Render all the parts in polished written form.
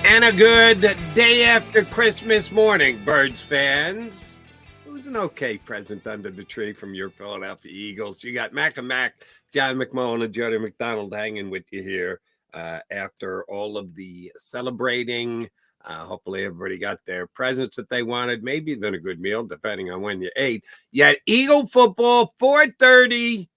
And a good day after Christmas morning, Birds fans. It was an okay present under the tree from your Philadelphia Eagles. You got Mac and Mac, John McMullen, and Jody McDonald hanging with you here after all of the celebrating. Hopefully everybody got their presents that they wanted, maybe even a good meal, depending on when you ate. You had Eagle football, 4:30.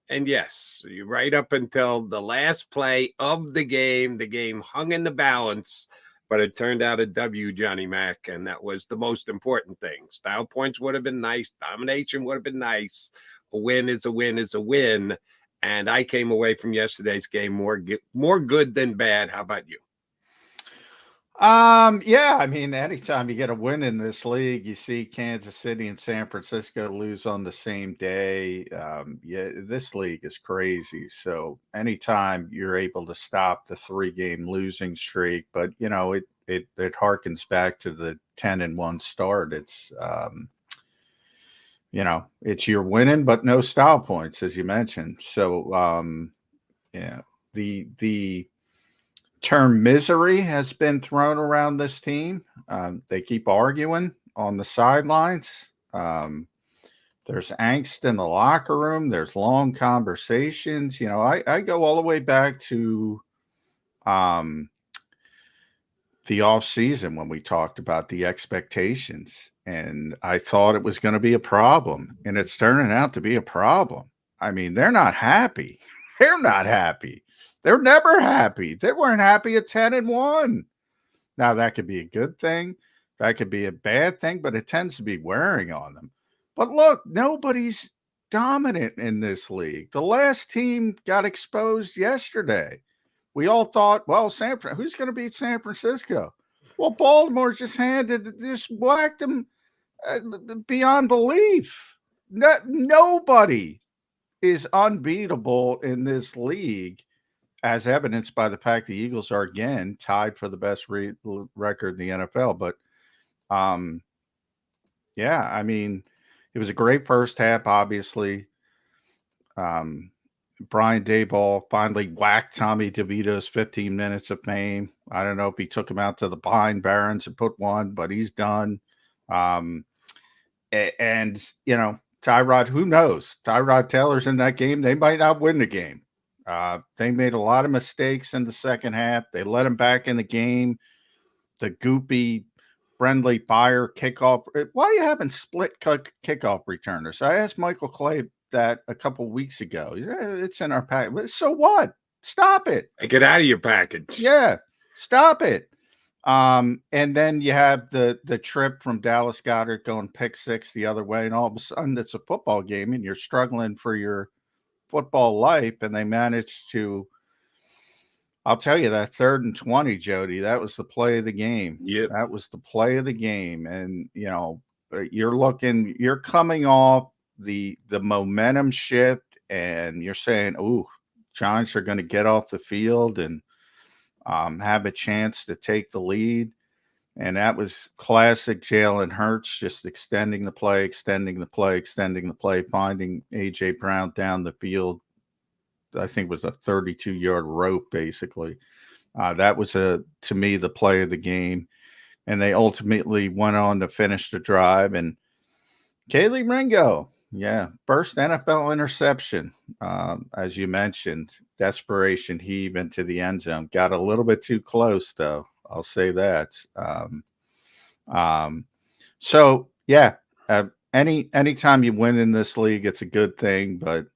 And yes, right up until the last play of the game hung in the balance, but it turned out a W, Johnny Mac, and that was the most important thing. Style points would have been nice. Domination would have been nice. A win is a win is a win. And I came away from yesterday's game more good than bad. How about you? Yeah, I mean, anytime you get a win in this league, you see Kansas City and San Francisco lose on the same day. Yeah, this league is crazy. So anytime you're able to stop the 3-game losing streak, but you know, it harkens back to the 10-1 start. It's you know, it's you're winning, but no style points, as you mentioned. So yeah, the term misery has been thrown around this team. They keep arguing on the sidelines. There's angst in the locker room. There's long conversations. You know, I go all the way back to the off season when we talked about the expectations, and I thought it was going to be a problem, and it's turning out to be a problem. I mean, they're not happy. They're not happy. They're never happy. They weren't happy at 10-1. Now, that could be a good thing. That could be a bad thing, but it tends to be wearing on them. But look, nobody's dominant in this league. The last team got exposed yesterday. We all thought, well, who's going to beat San Francisco? Well, Baltimore just whacked them beyond belief. Nobody is unbeatable in this league, as evidenced by the fact the Eagles are again tied for the best record in the NFL. But yeah, I mean, it was a great first half, obviously. Brian Daboll finally whacked Tommy DeVito's 15 minutes of fame. I don't know if he took him out to the Pine Barrens and put one, but he's done. And, you know, Tyrod, who knows? Tyrod Taylor's in that game. They might not win the game. They made a lot of mistakes in the second half. They let him back in the game. The goopy, friendly fire kickoff. Why are you having split kickoff returners? I asked Michael Clay that a couple weeks ago. It's in our package. So what? Stop it. Get out of your package. Yeah, stop it. And then you have the trip from Dallas Goedert going pick six the other way, and all of a sudden it's a football game, and you're struggling for your football life, and they managed to. I'll tell you, that 3rd and 20, Jody, that was the play of the game. Yep. That was the play of the game. And, you know, you're coming off the momentum shift, and you're saying, ooh, Giants are going to get off the field and have a chance to take the lead. And that was classic Jalen Hurts, just extending the play, finding A.J. Brown down the field. I think it was a 32-yard rope, basically. That was, to me, the play of the game. And they ultimately went on to finish the drive. And Kaylee Ringo, first NFL interception, as you mentioned, desperation heave into the end zone. Got a little bit too close, though. I'll say that. So, yeah, anytime you win in this league, it's a good thing, but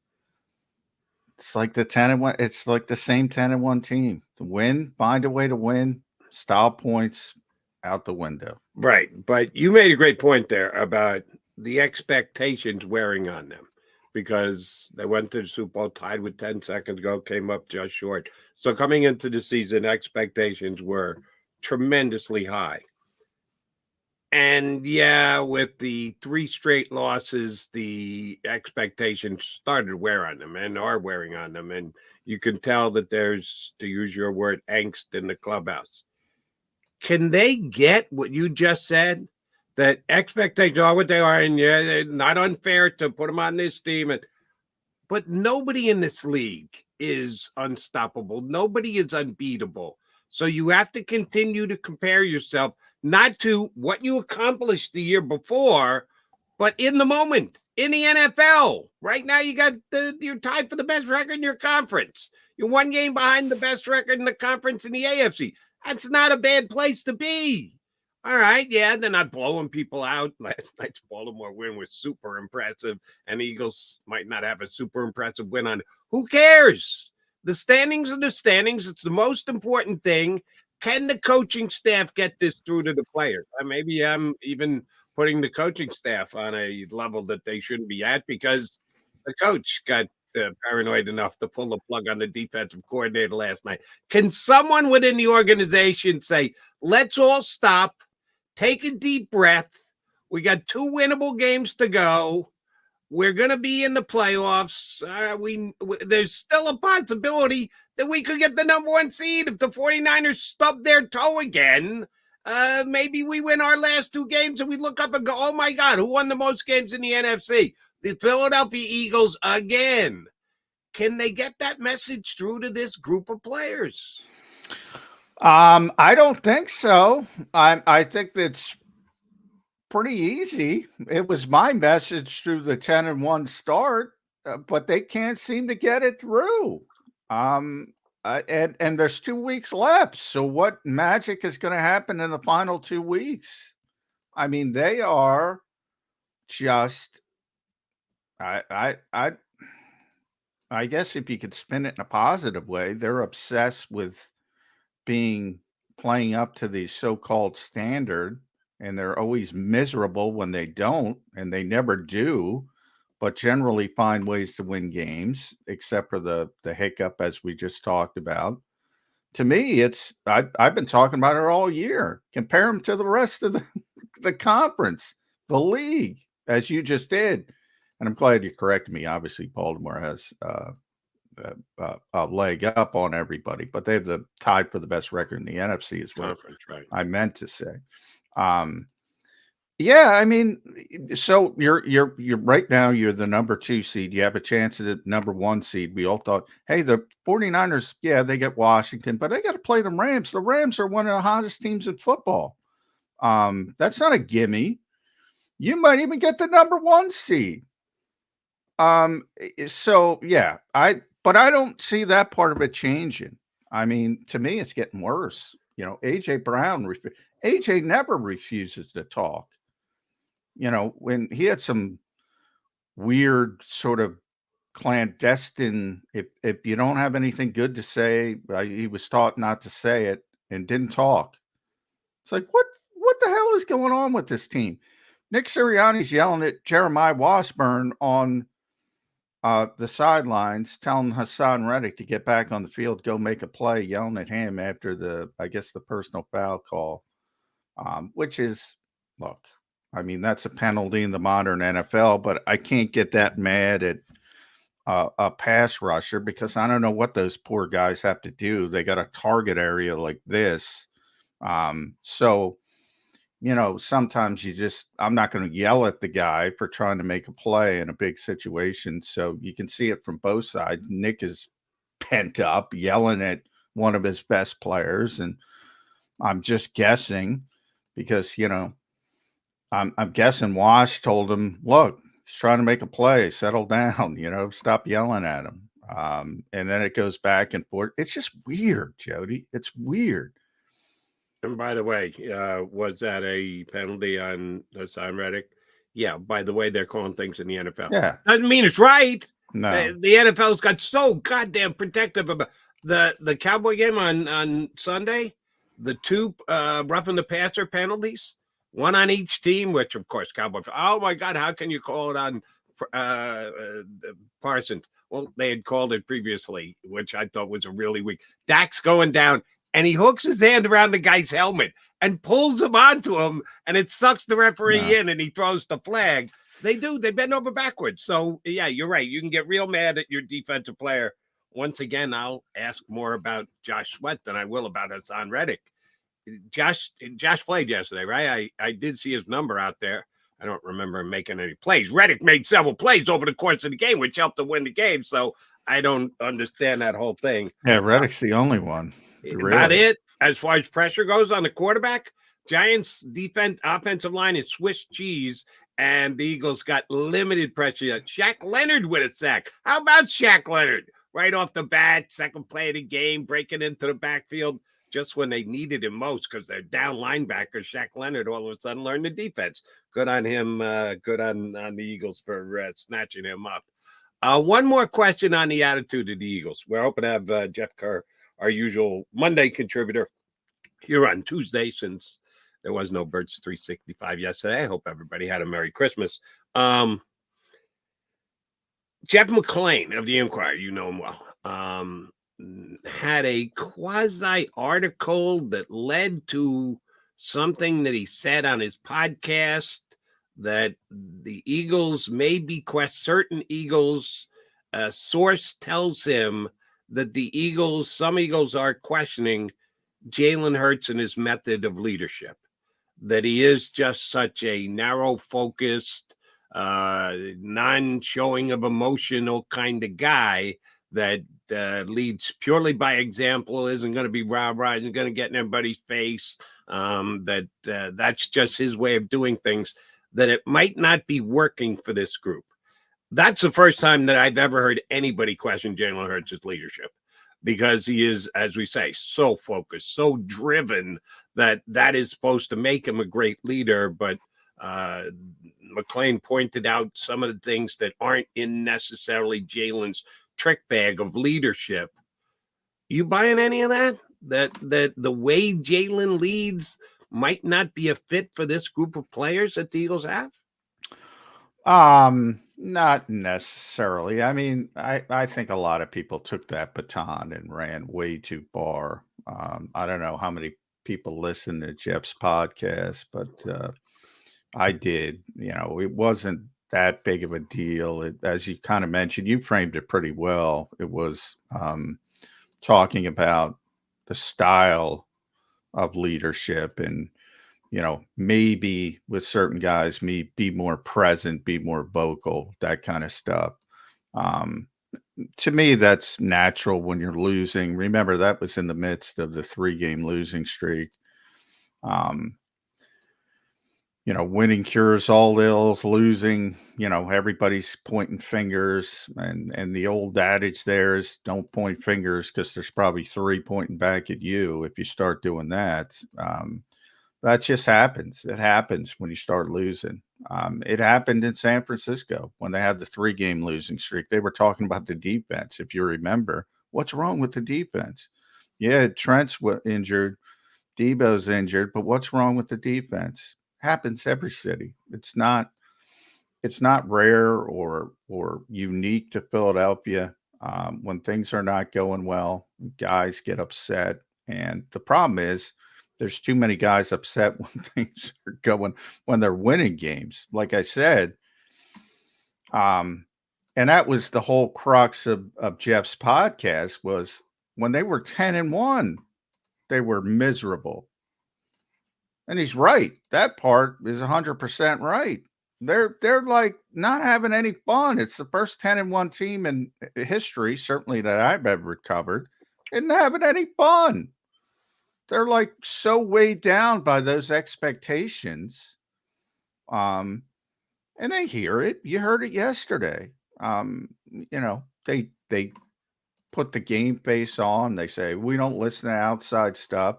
it's like the 10-1. It's like the same 10-1 team. To win, find a way to win. Style points out the window. Right, but you made a great point there about the expectations wearing on them, because they went to the Super Bowl tied with 10 seconds to go, came up just short. So coming into the season, expectations were tremendously high. And yeah, with the 3 straight losses, the expectations started to wear on them and are wearing on them. And you can tell that there's, to use your word, angst in the clubhouse. Can they get what you just said? That expectations are what they are, and yeah, they're not unfair to put them on this team. But nobody in this league is unstoppable. Nobody is unbeatable. So you have to continue to compare yourself, not to what you accomplished the year before, but in the moment, in the NFL. Right now, you're tied for the best record in your conference. You're one game behind the best record in the conference in the AFC. That's not a bad place to be. All right, yeah, they're not blowing people out. Last night's Baltimore win was super impressive, and the Eagles might not have a super impressive win on. Who cares? The standings are the standings. It's the most important thing. Can the coaching staff get this through to the players? Maybe I'm even putting the coaching staff on a level that they shouldn't be at because the coach got paranoid enough to pull the plug on the defensive coordinator last night. Can someone within the organization say, let's all stop, take a deep breath. We got 2 winnable games to go. We're going to be in the playoffs. There's still a possibility that we could get the #1 seed if the 49ers stub their toe again. Maybe we win our last 2 games and we look up and go, oh my God, who won the most games in the NFC? The Philadelphia Eagles again. Can they get that message through to this group of players? I don't think so. I think that's pretty easy. It was my message through the 10-1 start, but they can't seem to get it through. And there's 2 weeks left. So what magic is going to happen in the final 2 weeks? I mean, they are just, I guess if you could spin it in a positive way, they're obsessed with playing up to the so-called standard, and they're always miserable when they don't, and they never do, but generally find ways to win games, except for the hiccup as we just talked about. To me, I've been talking about it all year. Compare them to the rest of the conference, the league, as you just did. And I'm glad you corrected me. Obviously, Baltimore has a leg up on everybody, but they have the tied for the best record in the NFC as well. Right. I meant to say. Yeah, I mean, so you're right now, you're the #2 seed. You have a chance at the #1 seed. We all thought, hey, the 49ers, yeah, they get Washington, but they got to play the Rams. The Rams are one of the hottest teams in football. That's not a gimme. You might even get the #1 seed. So yeah, but I don't see that part of it changing. I mean, to me, it's getting worse. You know, AJ Brown, AJ never refuses to talk. You know, when he had some weird sort of clandestine, if you don't have anything good to say, he was taught not to say it and didn't talk. It's like, what the hell is going on with this team? Nick Sirianni's yelling at Jeremiah Washburn on the sidelines, telling Hassan Reddick to get back on the field, go make a play, yelling at him after the personal foul call, which is, look, I mean, that's a penalty in the modern NFL, but I can't get that mad at a pass rusher because I don't know what those poor guys have to do. They got a target area like this. So, you know, sometimes I'm not going to yell at the guy for trying to make a play in a big situation. So you can see it from both sides. Nick is pent up, yelling at one of his best players. And I'm just guessing because, you know, I'm guessing Wash told him, look, he's trying to make a play, settle down, you know, stop yelling at him. And then it goes back and forth. It's just weird, Jody. It's weird. And by the way, was that a penalty on Hassan Reddick? Yeah, by the way, they're calling things in the NFL. Yeah. Doesn't mean it's right. No. The NFL's got so goddamn protective about the Cowboy game on Sunday, the 2 roughing the passer penalties, 1 on each team, which of course Cowboys. Oh my God, how can you call it on Parsons? Well, they had called it previously, which I thought was a really weak. Dak's going down, and he hooks his hand around the guy's helmet and pulls him onto him, and it sucks the referee in, and he throws the flag. They bend over backwards. So yeah, you're right. You can get real mad at your defensive player. Once again, I'll ask more about Josh Sweat than I will about Hassan Reddick. Josh played yesterday, right? I did see his number out there. I don't remember him making any plays. Reddick made several plays over the course of the game, which helped to win the game. So I don't understand that whole thing. Yeah, Reddick's the only one. Really. Not it. as far as pressure goes on the quarterback, Giants offensive line is Swiss cheese, and the Eagles got limited pressure. Shaq Leonard with a sack. How about Shaq Leonard? Right off the bat, second play of the game, breaking into the backfield just when they needed him most because they're down linebacker. Shaq Leonard all of a sudden learned the defense. Good on him. Good on the Eagles for snatching him up. One more question on the attitude of the Eagles. We're hoping to have Jeff Kerr, our usual Monday contributor, here on Tuesday since there was no Birds 365 yesterday. I hope everybody had a Merry Christmas. Jeff McClain of the Inquirer, you know him well, had a quasi article that led to something that he said on his podcast that the Eagles may be certain Eagles. A source tells him that some Eagles are questioning Jalen Hurts and his method of leadership, that he is just such a narrow-focused, non-showing of emotional kind of guy that leads purely by example, isn't going to be rah-rah, isn't going to get in everybody's face, that's just his way of doing things, that it might not be working for this group. That's the first time that I've ever heard anybody question Jalen Hurts' leadership, because he is, as we say, so focused, so driven that is supposed to make him a great leader. But McClain pointed out some of the things that aren't in necessarily Jalen's trick bag of leadership. You buying any of that? That the way Jalen leads might not be a fit for this group of players that the Eagles have? Not necessarily. I mean, I think a lot of people took that baton and ran way too far. I don't know how many people listen to Jeff's podcast, but I did. It wasn't that big of a deal. As you kind of mentioned, you framed it pretty well. It was talking about the style of leadership and, maybe with certain guys, be more present, be more vocal, that kind of stuff. To me, that's natural when you're losing. Remember, that was in the midst of the 3-game losing streak. Winning cures all ills, losing, everybody's pointing fingers. And the old adage there is don't point fingers because there's probably 3 pointing back at you if you start doing that. That just happens. It happens when you start losing. It happened in San Francisco when they had the 3-game losing streak. They were talking about the defense. If you remember, what's wrong with the defense? Yeah, Trent's injured. Debo's injured, but what's wrong with the defense? Happens every city. It's not rare or unique to Philadelphia. When things are not going well, guys get upset. And the problem is there's too many guys upset when things are going, when they're winning games. Like I said, and that was the whole crux of Jeff's podcast, was when they were 10-1, they were miserable. And he's right. That part is 100% right. They're like not having any fun. It's the first 10-1 team in history, certainly that I've ever covered, isn't having any fun. They're like so weighed down by those expectations. And they hear it. You heard it yesterday. They put the game face on. They say, we don't listen to outside stuff.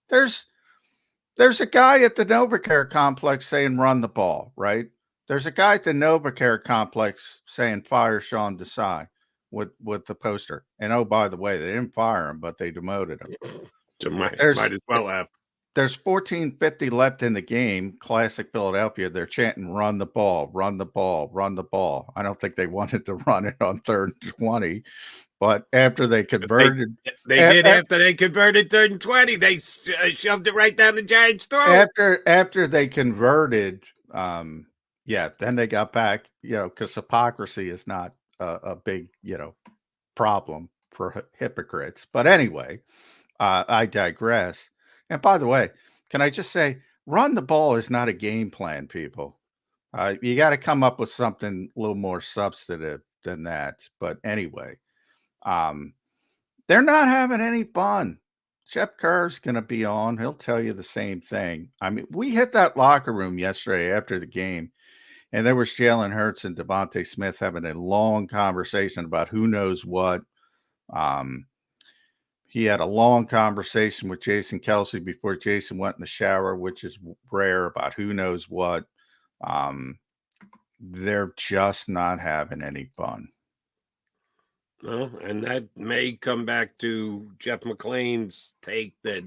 There's a guy at the NovaCare complex saying run the ball, right? There's a guy at the NovaCare complex saying fire Sean Desai with the poster. And oh, by the way, they didn't fire him, but they demoted him. So might as well have. There's 14:50 left in the game. Classic Philadelphia. They're chanting run the ball, run the ball, run the ball. I don't think they wanted to run it on 3rd and 20. But after they converted, after they converted 3rd and 20, they shoved it right down the Giants' throat. After they converted, then they got back, because hypocrisy is not a big, problem for hypocrites. But anyway, I digress. And by the way, can I just say, run the ball is not a game plan, people. You got to come up with something a little more substantive than that. But anyway. They're not having any fun. Jeff Kerr's going to be on. He'll tell you the same thing. I mean, we hit that locker room yesterday after the game, and there was Jalen Hurts and Devontae Smith having a long conversation about who knows what. He had a long conversation with Jason Kelsey before Jason went in the shower, which is rare, about who knows what. They're just not having any fun. Well, and that may come back to Jeff McClain's take that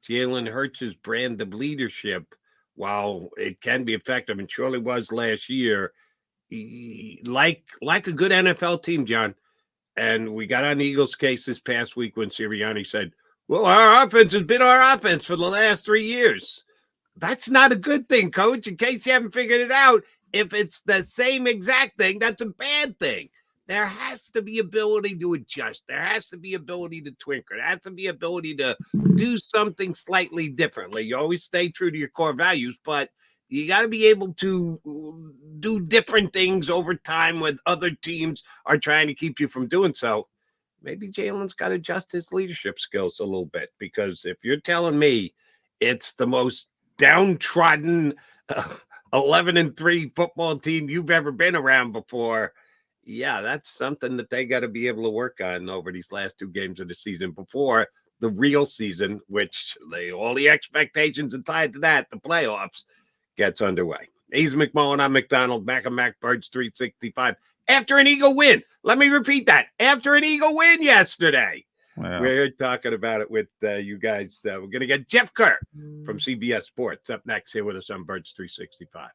Jalen Hurts' brand of leadership, while it can be effective and surely was last year, like a good NFL team, John. And we got on the Eagles' case this past week when Sirianni said, well, our offense has been our offense for the last 3 years. That's not a good thing, Coach. In case you haven't figured it out, if it's the same exact thing, that's a bad thing. There has to be ability to adjust. There has to be ability to twinkle. There has to be ability to do something slightly differently. You always stay true to your core values, but you got to be able to do different things over time when other teams are trying to keep you from doing so. Maybe Jalen's got to adjust his leadership skills a little bit, because if you're telling me it's the most downtrodden 11-3 football team you've ever been around before, yeah, that's something that they got to be able to work on over these last 2 games of the season before the real season, which all the expectations are tied to that, the playoffs, gets underway. He's McMullen. I'm McDonald. Mac and Mac Birds 365. After an Eagle win. Let me repeat that. After an Eagle win yesterday. Wow. We're talking about it with you guys. We're going to get Jeff Kerr from CBS Sports up next here with us on Birds 365.